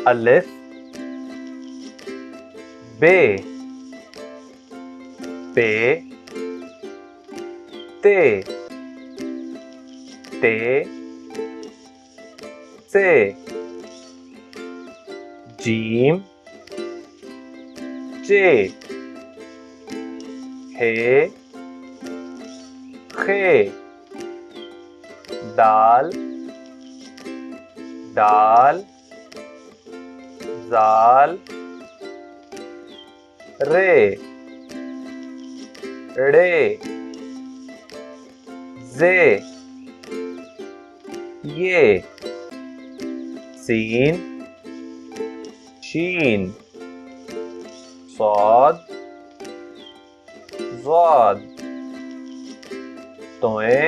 अलिफ बे पे ते ते से जीम चे हे खे दाल दाल जाल रे रे जे ये सीन शीन सौद ज़ाद तोए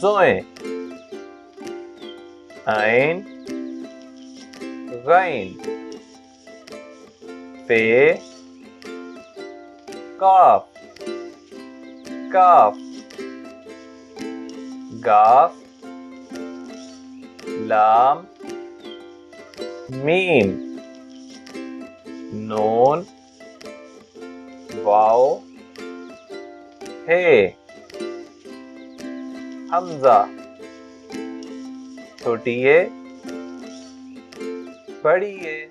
ज़ोए ऐन गैन फे काफ काफ गाफ लाम मीम नून वाओ हे हमजा छोटी ए बड़ी ए।